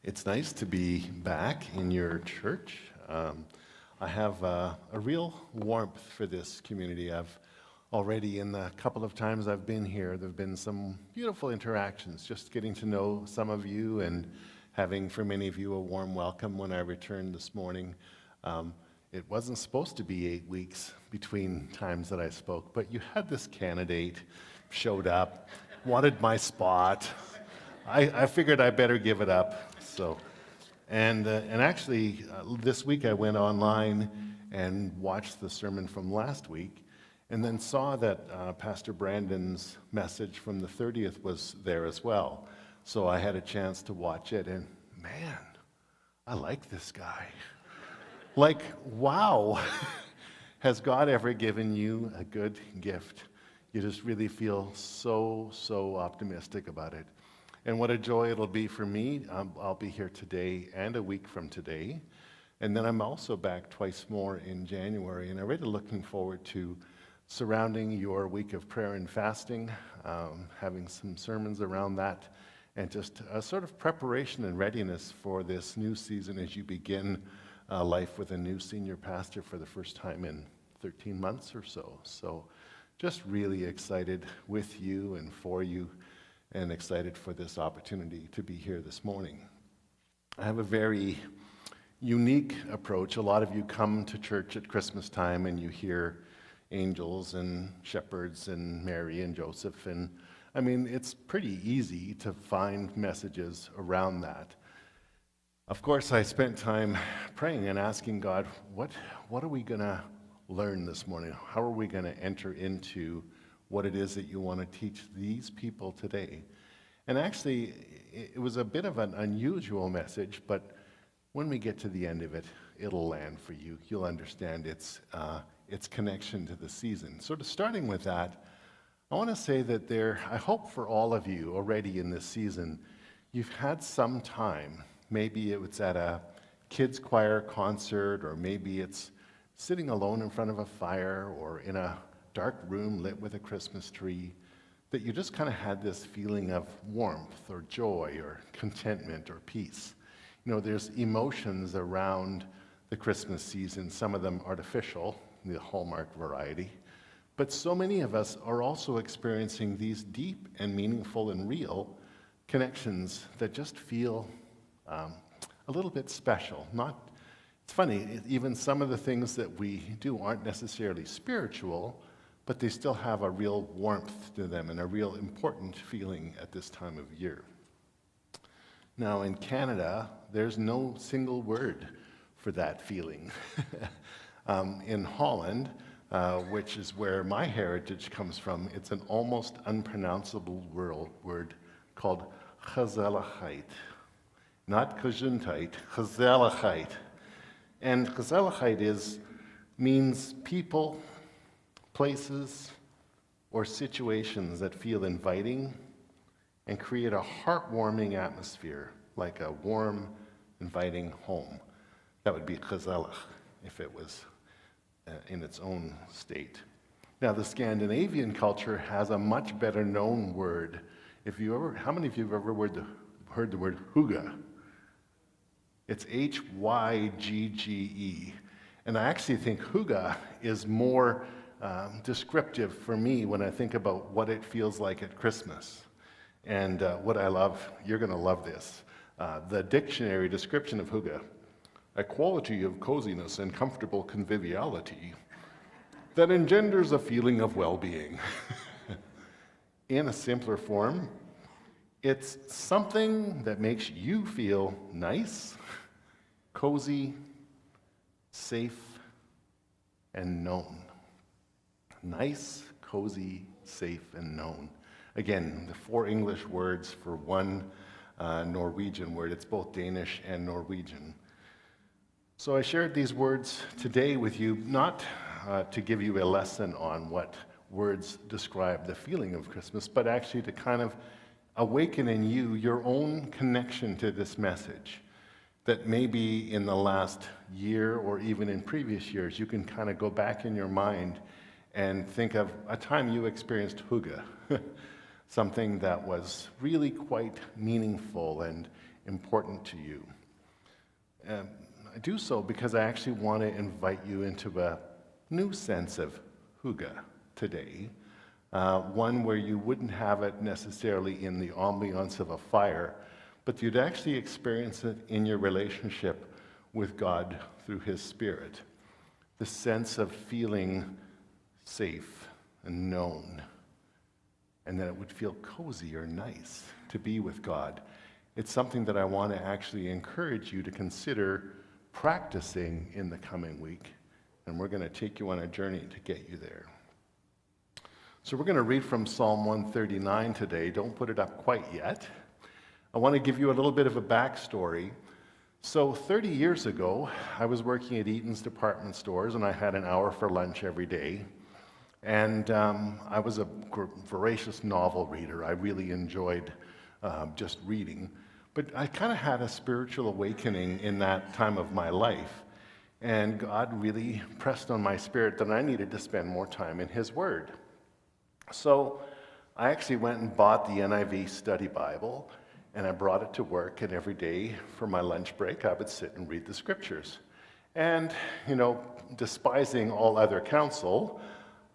It's nice to be back in your church. I have a real warmth for this community. I've already, in the couple of times I've been here, there have been some beautiful interactions, just getting to know some of you and having, for many of you, a warm welcome when I returned this morning. It wasn't supposed to be 8 weeks between times that I spoke, but you had this candidate, showed up, wanted my spot. I figured I better give it up. And actually, this week I went online and watched the sermon from last week, and then saw that Pastor Brandon's message from the 30th was there as well. So I had a chance to watch it, and man, I like this guy. Like, wow, has God ever given you a good gift? You just really feel so optimistic about it. And what a joy it'll be for me. I'll be here today and a week from today. And then I'm also back twice more in January. And I'm really looking forward to surrounding your week of prayer and fasting, having some sermons around that, and just a sort of preparation and readiness for this new season as you begin life with a new senior pastor for the first time in 13 months or so. So just really excited with you and for you, and excited for this opportunity to be here this morning. I have a very unique approach. A lot of you come to church at Christmas time and you hear angels and shepherds and Mary and Joseph, and I mean, it's pretty easy to find messages around that. Of course, I spent time praying and asking God, what are we going to learn this morning? How are we going to enter into what it is that you want to teach these people today? And actually, it was a bit of an unusual message, but when we get to the end of it, it'll land for you. You'll understand its connection to the season. Sort of starting with that, I want to say that I hope for all of you already in this season, you've had some time. Maybe it was at a kids' choir concert, or maybe it's sitting alone in front of a fire, or in a dark room lit with a Christmas tree, that you just kind of had this feeling of warmth or joy or contentment or peace. You know, there's emotions around the Christmas season, some of them artificial, the Hallmark variety, but so many of us are also experiencing these deep and meaningful and real connections that just feel a little bit special. It's funny, even some of the things that we do aren't necessarily spiritual, but they still have a real warmth to them and a real important feeling at this time of year. Now in Canada, there's no single word for that feeling. In Holland, which is where my heritage comes from, it's an almost unpronounceable word called gezelligheid. Not gezondheid, gezelligheid. And gezelligheid means people, places, or situations that feel inviting and create a heartwarming atmosphere, like a warm, inviting home. That would be gezellig if it was in its own state. Now, the Scandinavian culture has a much better known word. How many of you have ever heard the word who-gah? It's H-Y-G-G-E. And I actually think who-gah is more descriptive for me when I think about what it feels like at Christmas. And what I love, you're going to love this, the dictionary description of who-gah: a quality of coziness and comfortable conviviality that engenders a feeling of well-being. In a simpler form, it's something that makes you feel nice, cozy, safe, and known. Nice, cozy, safe, and known. Again, the 4 English words for one Norwegian word. It's both Danish and Norwegian. So I shared these words today with you, not to give you a lesson on what words describe the feeling of Christmas, but actually to kind of awaken in you your own connection to this message, that maybe in the last year or even in previous years, you can kind of go back in your mind and think of a time you experienced who-gah, something that was really quite meaningful and important to you. I do so because I actually want to invite you into a new sense of who-gah today, one where you wouldn't have it necessarily in the ambiance of a fire, but you'd actually experience it in your relationship with God through His Spirit. The sense of feeling safe and known, and that it would feel cozy or nice to be with God. It's something that I want to actually encourage you to consider practicing in the coming week, and we're going to take you on a journey to get you there. So we're going to read from Psalm 139 today. Don't put it up quite yet. I want to give you a little bit of a backstory. So 30 years ago, I was working at Eaton's department stores, and I had an hour for lunch every day. And I was a voracious novel reader. I really enjoyed just reading. But I kind of had a spiritual awakening in that time of my life. And God really pressed on my spirit that I needed to spend more time in His Word. So I actually went and bought the NIV Study Bible, and I brought it to work, and every day for my lunch break, I would sit and read the Scriptures. And, despising all other counsel,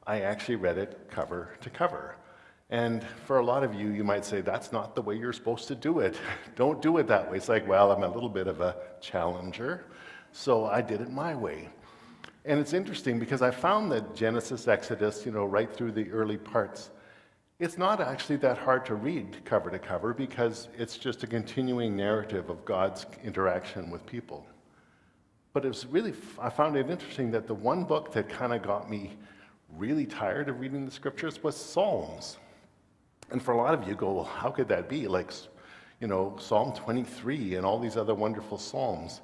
I actually read it cover to cover. And for a lot of you, you might say, that's not the way you're supposed to do it. Don't do it that way. It's like, well, I'm a little bit of a challenger, so I did it my way. And it's interesting because I found that Genesis, Exodus, right through the early parts, it's not actually that hard to read cover to cover because it's just a continuing narrative of God's interaction with people. But I found it interesting that the one book that kind of got me really tired of reading the Scriptures was Psalms. And for a lot of you go, well, how could that be? Like, Psalm 23 and all these other wonderful Psalms.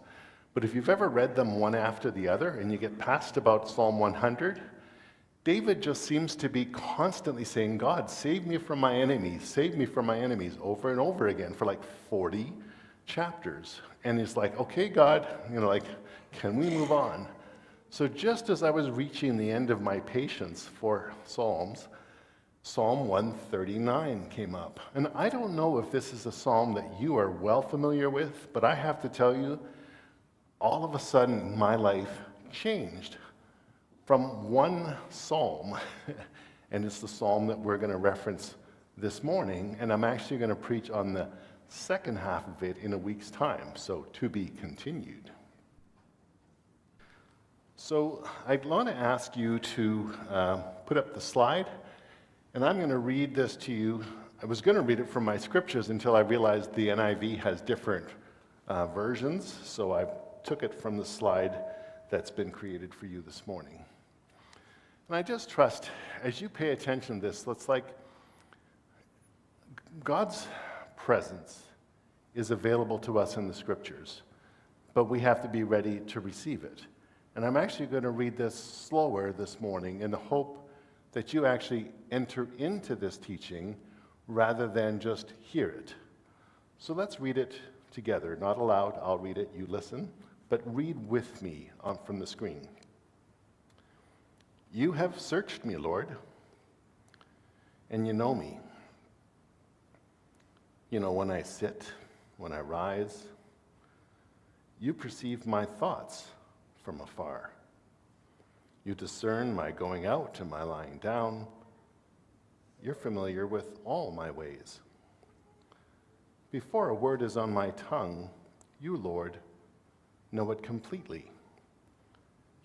But if you've ever read them one after the other and you get past about Psalm 100, David just seems to be constantly saying, God, save me from my enemies, over and over again for like 40 chapters. And he's like, okay, God, can we move on? So just as I was reaching the end of my patience for Psalms, Psalm 139 came up. And I don't know if this is a psalm that you are well familiar with, but I have to tell you, all of a sudden my life changed from one psalm, and it's the psalm that we're going to reference this morning, and I'm actually going to preach on the second half of it in a week's time, so to be continued. So I'd want to ask you to put up the slide, and I'm going to read this to you. I was going to read it from my scriptures until I realized the NIV has different versions, so I took it from the slide that's been created for you this morning. And I just trust, as you pay attention to this, God's presence is available to us in the Scriptures, but we have to be ready to receive it. And I'm actually going to read this slower this morning in the hope that you actually enter into this teaching rather than just hear it. So let's read it together. Not aloud, I'll read it, you listen, but read with me from the screen. You have searched me, Lord, and you know me. You know when I sit, when I rise. You perceive my thoughts from afar. You discern my going out and my lying down. You're familiar with all my ways. Before a word is on my tongue, you, Lord, know it completely.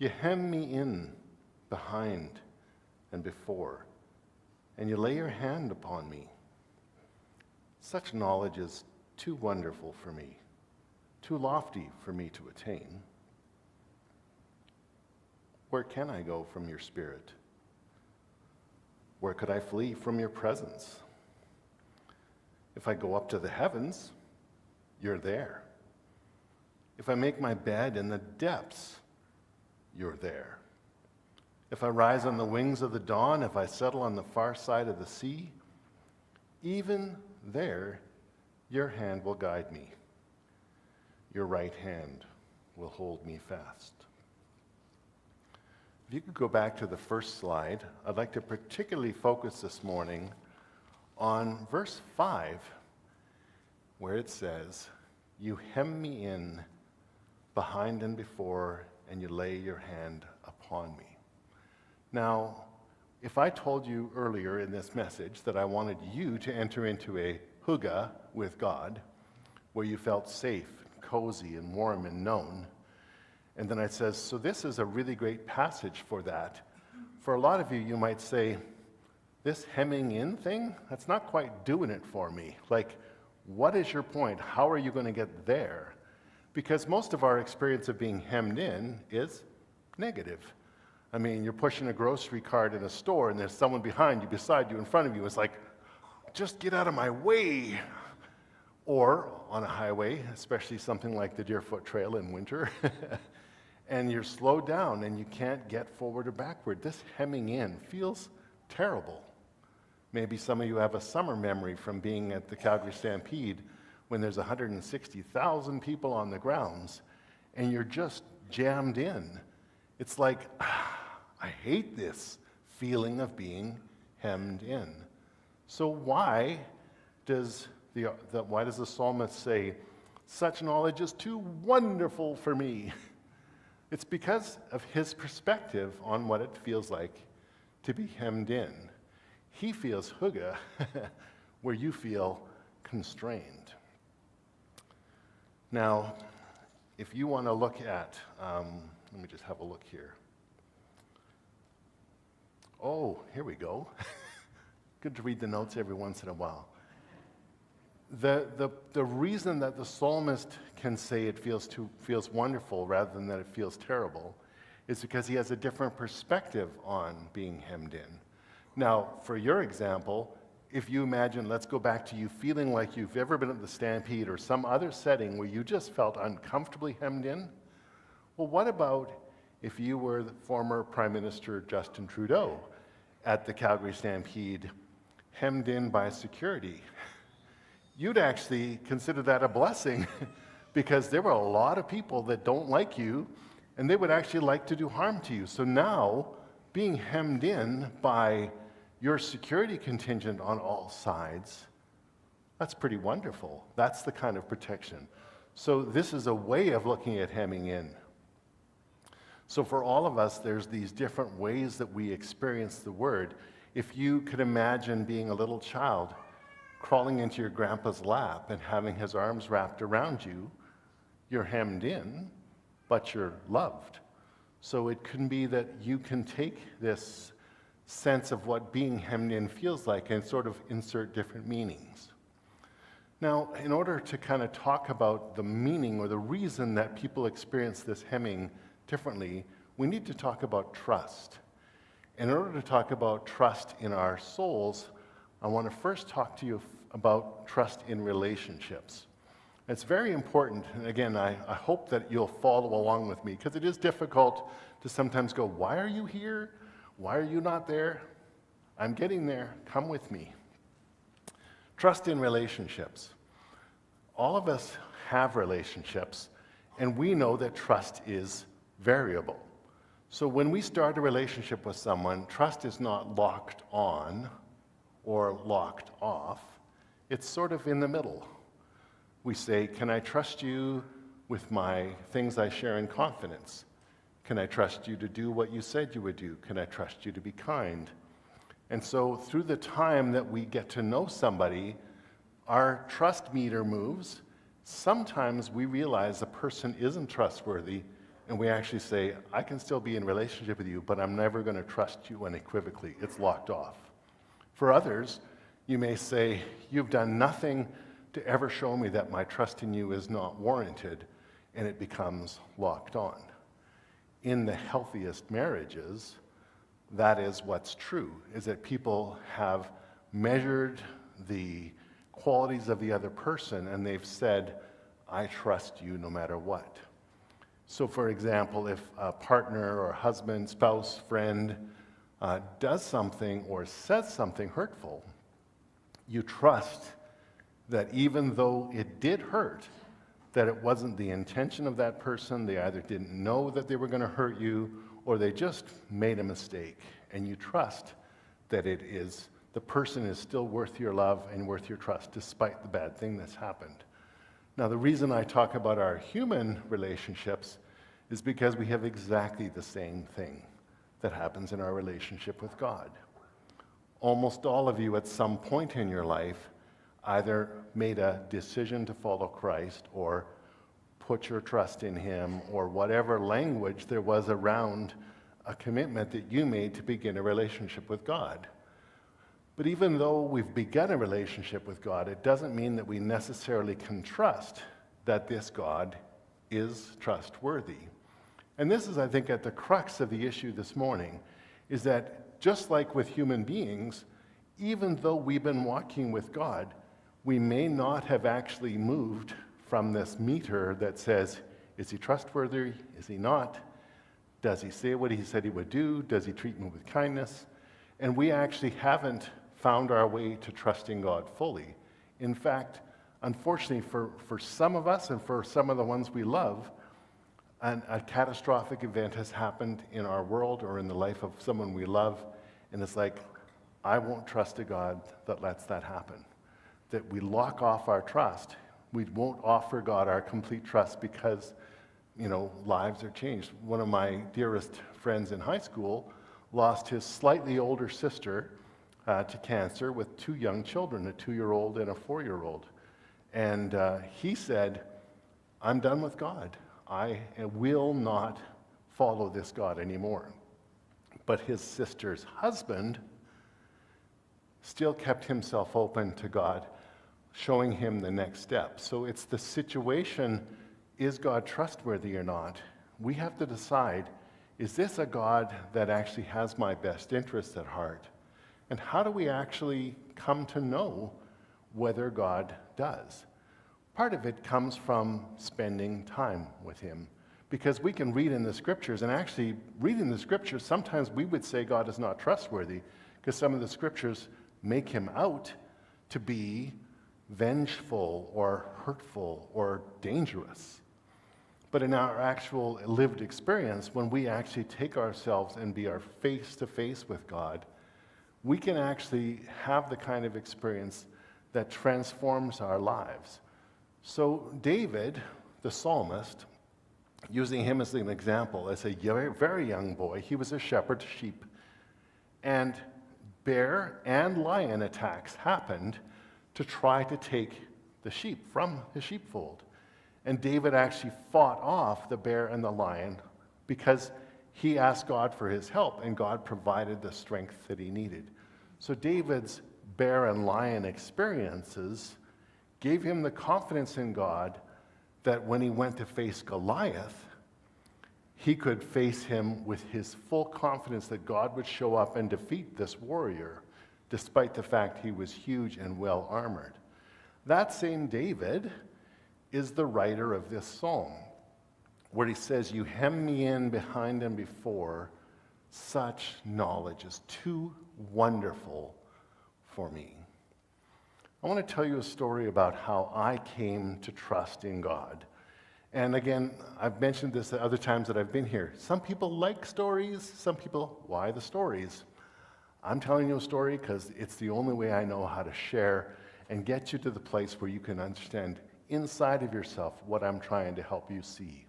You hem me in behind and before, and you lay your hand upon me. Such knowledge is too wonderful for me, too lofty for me to attain. Where can I go from your spirit? Where could I flee from your presence? If I go up to the heavens, you're there. If I make my bed in the depths, you're there. If I rise on the wings of the dawn, if I settle on the far side of the sea, even there, your hand will guide me. Your right hand will hold me fast. If you could go back to the first slide, I'd like to particularly focus this morning on verse 5, where it says, You hem me in behind and before, and you lay your hand upon me. Now, if I told you earlier in this message that I wanted you to enter into a who-gah with God, where you felt safe, cozy, and warm and known, and then I says, so this is a really great passage for that. For a lot of you, you might say, this hemming in thing, that's not quite doing it for me. Like, what is your point? How are you going to get there? Because most of our experience of being hemmed in is negative. I mean, you're pushing a grocery cart in a store and there's someone behind you, beside you, in front of you. It's like, just get out of my way. Or on a highway, especially something like the Deerfoot Trail in winter, and you're slowed down and you can't get forward or backward. This hemming in feels terrible. Maybe some of you have a summer memory from being at the Calgary Stampede when there's 160,000 people on the grounds and you're just jammed in. It's like, I hate this feeling of being hemmed in. So why does the psalmist say, such knowledge is too wonderful for me? It's because of his perspective on what it feels like to be hemmed in. He feels who-gah, where you feel constrained. Now, if you want to look at, let me just have a look here. Oh, here we go. Good to read the notes every once in a while. The reason that the psalmist can say it feels wonderful rather than that it feels terrible is because he has a different perspective on being hemmed in. Now, for your example, if you imagine, let's go back to you feeling like you've ever been at the Stampede or some other setting where you just felt uncomfortably hemmed in. Well, what about if you were the former Prime Minister Justin Trudeau at the Calgary Stampede, hemmed in by security? You'd actually consider that a blessing because there were a lot of people that don't like you and they would actually like to do harm to you. So now, being hemmed in by your security contingent on all sides, that's pretty wonderful. That's the kind of protection. So this is a way of looking at hemming in. So for all of us, there's these different ways that we experience the word. If you could imagine being a little child crawling into your grandpa's lap and having his arms wrapped around you, you're hemmed in, but you're loved. So it can be that you can take this sense of what being hemmed in feels like and sort of insert different meanings. Now, in order to kind of talk about the meaning or the reason that people experience this hemming differently, we need to talk about trust. In order to talk about trust in our souls, I want to first talk to you about trust in relationships. It's very important, and again, I hope that you'll follow along with me, because it is difficult to sometimes go, why are you here? Why are you not there? I'm getting there. Come with me. Trust in relationships. All of us have relationships, and we know that trust is variable. So when we start a relationship with someone, trust is not locked on or locked off. It's sort of in the middle. We say, can I trust you with my things I share in confidence? Can I trust you to do what you said you would do? Can I trust you to be kind? And so through the time that we get to know somebody, our trust meter moves. Sometimes we realize a person isn't trustworthy, and we actually say, I can still be in relationship with you, but I'm never going to trust you unequivocally. It's locked off. For others, you may say, you've done nothing to ever show me that my trust in you is not warranted, and it becomes locked on. In the healthiest marriages, that is what's true, is that people have measured the qualities of the other person, and they've said, I trust you no matter what. So for example, if a partner or husband, spouse, friend does something or says something hurtful, you trust that even though it did hurt, that it wasn't the intention of that person, they either didn't know that they were going to hurt you, or they just made a mistake. And you trust that the person is still worth your love and worth your trust, despite the bad thing that's happened. Now, the reason I talk about our human relationships is because we have exactly the same thing that happens in our relationship with God. Almost all of you at some point in your life either made a decision to follow Christ or put your trust in Him, or whatever language there was around a commitment that you made to begin a relationship with God. But even though we've begun a relationship with God, it doesn't mean that we necessarily can trust that this God is trustworthy. And this is, I think, at the crux of the issue this morning, is that just like with human beings, even though we've been walking with God, we may not have actually moved from this meter that says, is He trustworthy? Is He not? Does He say what He said He would do? Does He treat me with kindness? And we actually haven't found our way to trusting God fully. In fact, unfortunately for some of us and for some of the ones we love, a catastrophic event has happened in our world or in the life of someone we love, and it's like, I won't trust a God that lets that happen. That we lock off our trust. We won't offer God our complete trust because, lives are changed. One of my dearest friends in high school lost his slightly older sister to cancer with two young children, a 2-year-old and a 4-year-old. And he said, I'm done with God. I will not follow this God anymore. But his sister's husband still kept himself open to God, showing him the next step. So it's the situation, is God trustworthy or not? We have to decide, is this a God that actually has my best interests at heart? And how do we actually come to know whether God does? Part of it comes from spending time with Him. Because we can read in the Scriptures, and actually reading the Scriptures, sometimes we would say God is not trustworthy, because some of the Scriptures make Him out to be vengeful or hurtful or dangerous. But in our actual lived experience, when we actually take ourselves and be our face-to-face with God, we can actually have the kind of experience that transforms our lives. So David, the psalmist, using him as an example, as a very young boy, he was a shepherd of sheep. And bear and lion attacks happened to try to take the sheep from his sheepfold. And David actually fought off the bear and the lion because he asked God for his help, and God provided the strength that he needed. So David's bear and lion experiences gave him the confidence in God that when he went to face Goliath, he could face him with his full confidence that God would show up and defeat this warrior, despite the fact he was huge and well armored. That same David is the writer of this psalm, where he says, you hem me in behind and before, such knowledge is too wonderful for me. I want to tell you a story about how I came to trust in God. And again, I've mentioned this at other times that I've been here. Some people like stories, some people, why the stories? I'm telling you a story because it's the only way I know how to share and get you to the place where you can understand inside of yourself what I'm trying to help you see.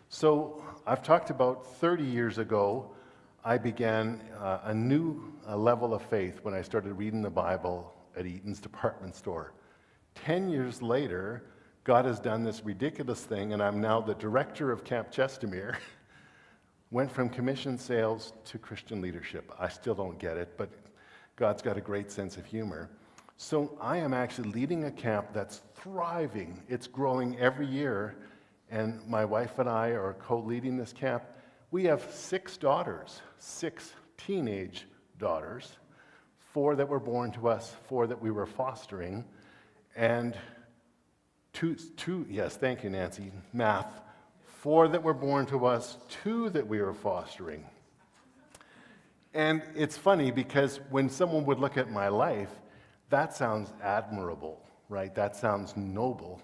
So I've talked about 30 years ago, I began a new level of faith when I started reading the Bible at Eaton's department store. 10 years later, God has done this ridiculous thing, and I'm now the director of Camp Chestermere. Went from commission sales to Christian leadership. I still don't get it, but God's got a great sense of humor. So I am actually leading a camp that's thriving. It's growing every year, and my wife and I are co-leading this camp. We have 6 daughters, 6 teenage daughters, 4 that were born to us, 4 that we were fostering, and two, yes, thank you, Nancy, math, 4 that were born to us, 2 that we were fostering. And it's funny because when someone would look at my life, that sounds admirable, right? That sounds noble.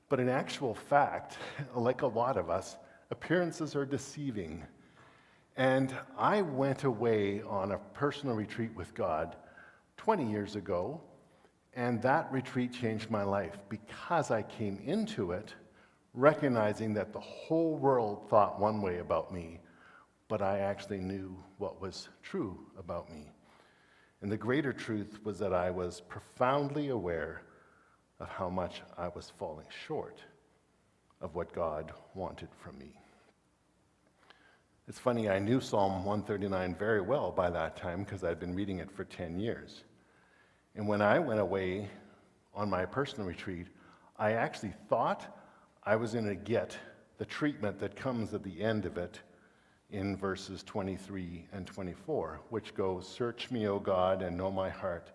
But in actual fact, like a lot of us, appearances are deceiving. And I went away on a personal retreat with God 20 years ago, And that retreat changed my life because I came into it recognizing that the whole world thought one way about me, but I actually knew what was true about me. And the greater truth was that I was profoundly aware of how much I was falling short of what God wanted from me. It's funny, I knew Psalm 139 very well by that time because I'd been reading it for 10 years. And when I went away on my personal retreat, I actually thought I was going to get the treatment that comes at the end of it in verses 23 and 24, which goes, "Search me, O God, and know my heart.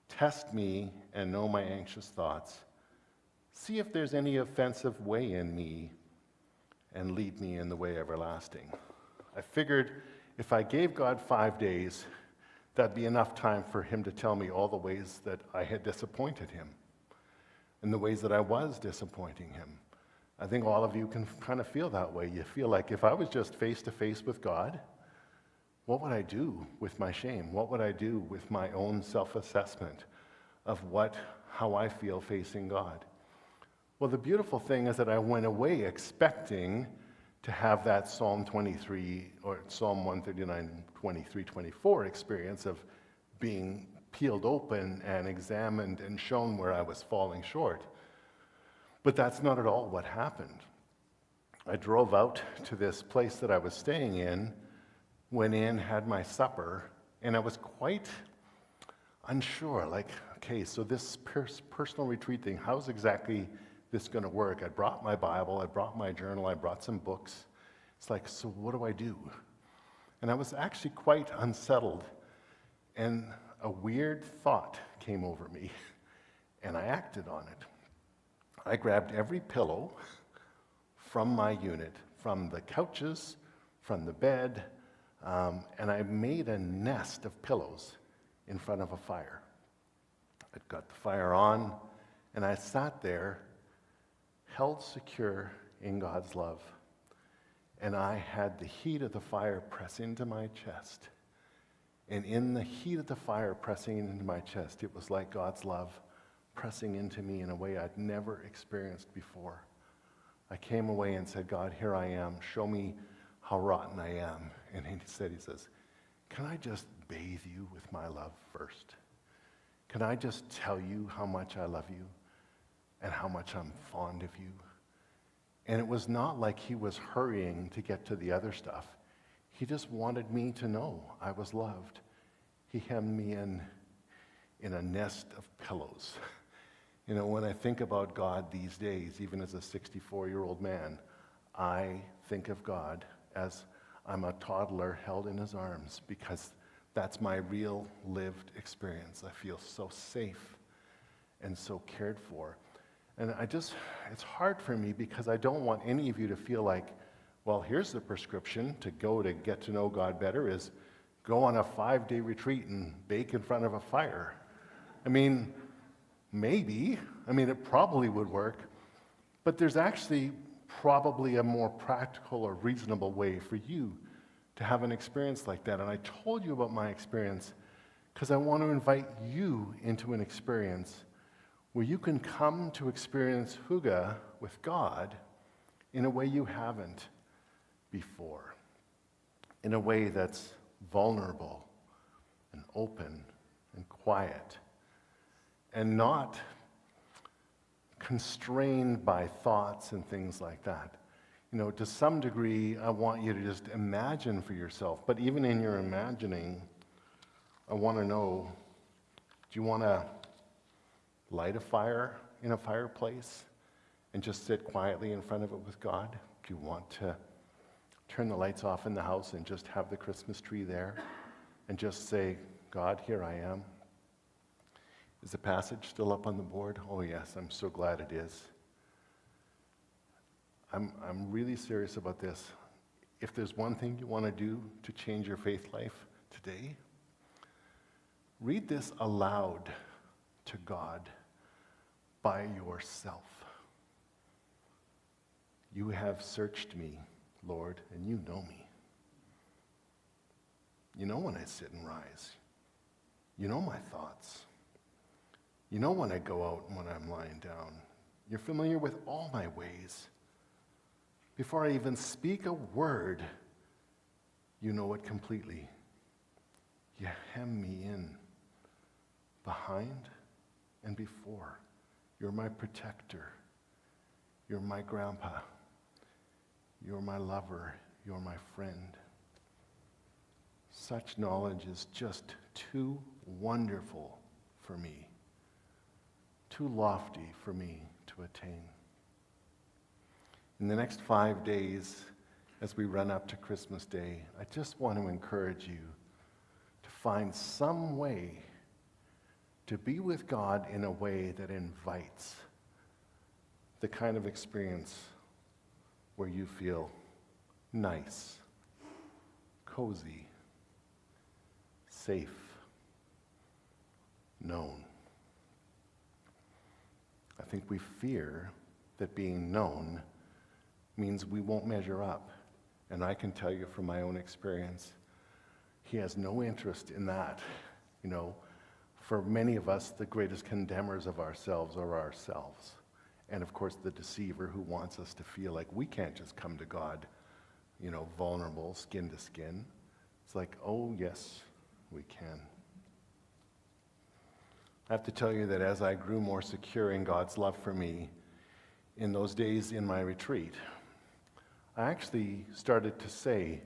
Test me and know my anxious thoughts. See if there's any offensive way in me, and lead me in the way everlasting." I figured if I gave God 5 days, that'd be enough time for him to tell me all the ways that I had disappointed him and the ways that I was disappointing him. I think all of you can kind of feel that way. You feel like if I was just face to face with God, what would I do with my shame? What would I do with my own self-assessment of how I feel facing God? Well, the beautiful thing is that I went away expecting to have that Psalm 23 or Psalm 139, 23, 24 experience of being peeled open and examined and shown where I was falling short. But that's not at all what happened. I drove out to this place that I was staying in, went in, had my supper, and I was quite unsure, like, okay, so this personal retreat thing, how's exactly this going to work? I brought my Bible, I brought my journal, I brought some books. It's like, so what do I do? And I was actually quite unsettled, and a weird thought came over me, and I acted on it. I grabbed every pillow from my unit, from the couches, from the bed, and I made a nest of pillows in front of a fire. I got the fire on, and I sat there, held secure in God's love, and I had the heat of the fire press into my chest. And in the heat of the fire pressing into my chest, it was like God's love pressing into me in a way I'd never experienced before. I came away and said, God, here I am. Show me how rotten I am. And he says, can I just bathe you with my love first? Can I just tell you how much I love you and how much I'm fond of you? And it was not like he was hurrying to get to the other stuff. He just wanted me to know I was loved. He hemmed me in a nest of pillows. You know, when I think about God these days, even as a 64-year-old man, I think of God as I'm a toddler held in his arms because that's my real lived experience. I feel so safe and so cared for. And it's hard for me because I don't want any of you to feel like, well, here's the prescription to go to get to know God better is go on a 5-day retreat and bake in front of a fire. I mean, maybe. I mean, it probably would work. But there's actually probably a more practical or reasonable way for you to have an experience like that. And I told you about my experience because I want to invite you into an experience where you can come to experience who-gah with God in a way you haven't before, in a way that's vulnerable and open and quiet and not constrained by thoughts and things like that. You know, to some degree, I want you to just imagine for yourself, but even in your imagining, I want to know, do you want to light a fire in a fireplace and just sit quietly in front of it with God? Do you want to turn the lights off in the house and just have the Christmas tree there and just say, God, here I am? Is the passage still up on the board? Oh yes, I'm so glad it is. I'm really serious about this. If there's one thing you want to do to change your faith life today, read this aloud to God by yourself. You have searched me, Lord, and you know me. You know when I sit and rise. You know my thoughts. You know when I go out and when I'm lying down. You're familiar with all my ways. Before I even speak a word, you know it completely. You hem me in, behind and before. You're my protector. You're my grandpa. You're my lover. You're my friend. Such knowledge is just too wonderful for me, too lofty for me to attain. In the next 5 days, as we run up to Christmas Day, I just want to encourage you to find some way to be with God in a way that invites the kind of experience where you feel nice, cozy, safe, known. I think we fear that being known means we won't measure up. And I can tell you from my own experience, he has no interest in that. You know, for many of us, the greatest condemners of ourselves are ourselves. And of course, the deceiver who wants us to feel like we can't just come to God, you know, vulnerable, skin to skin. It's like, oh yes, we can. I have to tell you that as I grew more secure in God's love for me, in those days in my retreat, I actually started to say,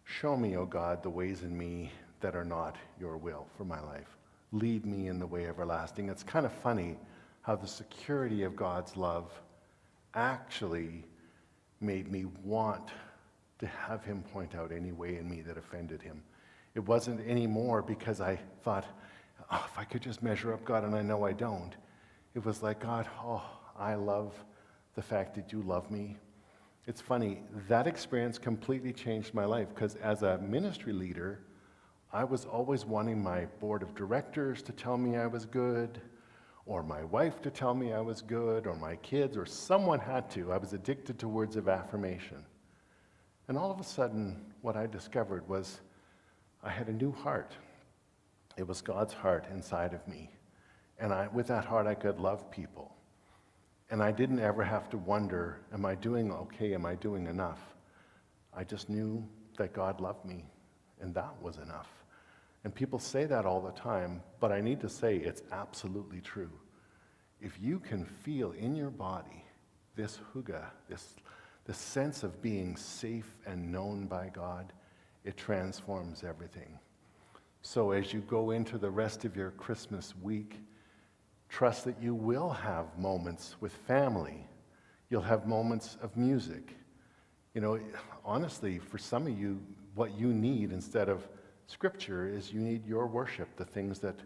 show me, O God, the ways in me that are not your will for my life. Lead me in the way everlasting. It's kind of funny how the security of God's love actually made me want to have him point out any way in me that offended him. It wasn't anymore because I thought, oh, if I could just measure up, God, and I know I don't. It was like, God, oh, I love the fact that you love me. It's funny, that experience completely changed my life because as a ministry leader, I was always wanting my board of directors to tell me I was good, or my wife to tell me I was good, or my kids, or someone had to. I was addicted to words of affirmation. And all of a sudden, what I discovered was I had a new heart. It was God's heart inside of me. And with that heart, I could love people. And I didn't ever have to wonder, am I doing okay? Am I doing enough? I just knew that God loved me, and that was enough. And people say that all the time, but I need to say it's absolutely true. If you can feel in your body this who-gah, this sense of being safe and known by God, it transforms everything. So as you go into the rest of your Christmas week, trust that you will have moments with family. You'll have moments of music. You know, honestly, for some of you, what you need instead of Scripture is you need your worship, the things that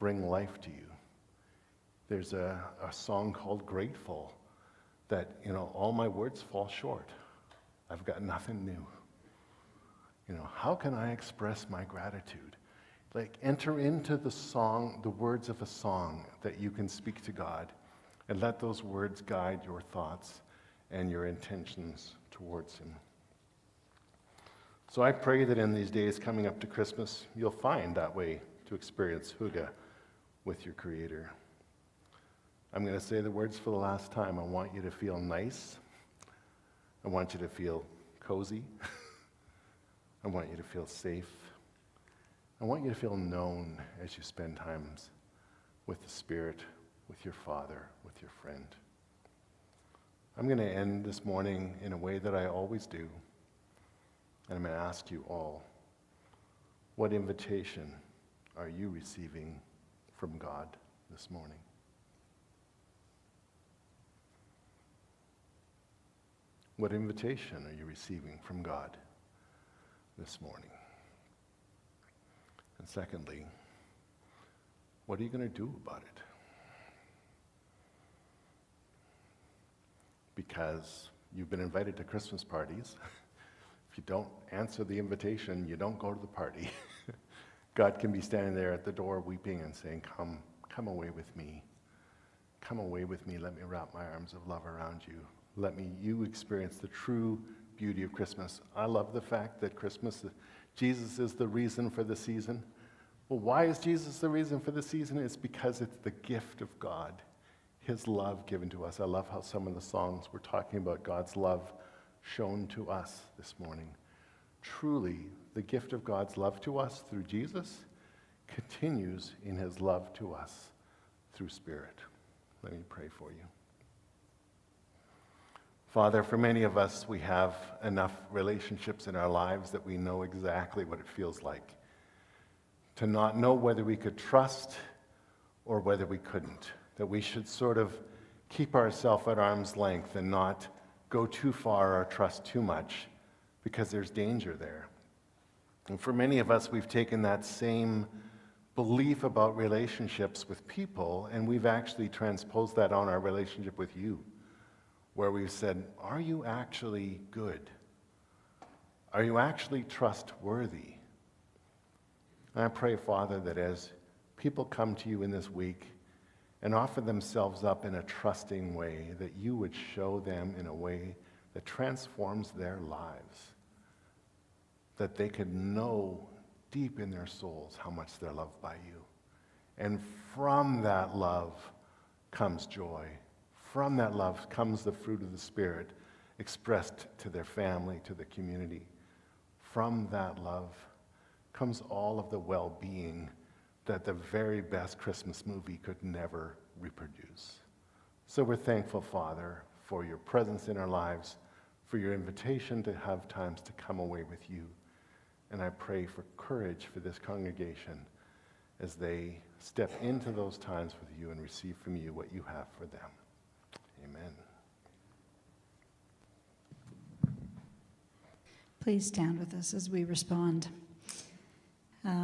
bring life to you. There's a song called Grateful that, you know, all my words fall short. I've got nothing new. You know, how can I express my gratitude? Like, enter into the song, the words of a song that you can speak to God, and let those words guide your thoughts and your intentions towards Him. So I pray that in these days coming up to Christmas, you'll find that way to experience who-gah with your Creator. I'm going to say the words for the last time. I want you to feel nice. I want you to feel cozy. I want you to feel safe. I want you to feel known as you spend times with the Spirit, with your Father, with your friend. I'm going to end this morning in a way that I always do. And I'm going to ask you all, what invitation are you receiving from God this morning? What invitation are you receiving from God this morning? And secondly, what are you going to do about it? Because you've been invited to Christmas parties. If you don't answer the invitation, you don't go to the party. God can be standing there at the door weeping and saying, come away with me. Come away with me. Let me wrap my arms of love around you. Let you experience the true beauty of Christmas. I love the fact that Jesus is the reason for the season. Well, why is Jesus the reason for the season? It's because it's the gift of God, his love given to us. I love how some of the songs were talking about God's love shown to us this morning. Truly, the gift of God's love to us through Jesus continues in his love to us through Spirit. Let me pray for you. Father, for many of us, we have enough relationships in our lives that we know exactly what it feels like to not know whether we could trust or whether we couldn't, that we should sort of keep ourselves at arm's length and not go too far or trust too much because there's danger there. And for many of us, we've taken that same belief about relationships with people and we've actually transposed that on our relationship with you, where we've said, are you actually good? Are you actually trustworthy? And I pray, Father, that as people come to you in this week and offer themselves up in a trusting way, that you would show them in a way that transforms their lives, that they could know deep in their souls how much they're loved by you. And from that love comes joy. From that love comes the fruit of the Spirit expressed to their family, to the community. From that love comes all of the well-being that the very best Christmas movie could never reproduce. So we're thankful, Father, for your presence in our lives, for your invitation to have times to come away with you. And I pray for courage for this congregation as they step into those times with you and receive from you what you have for them. Amen. Please stand with us as we respond.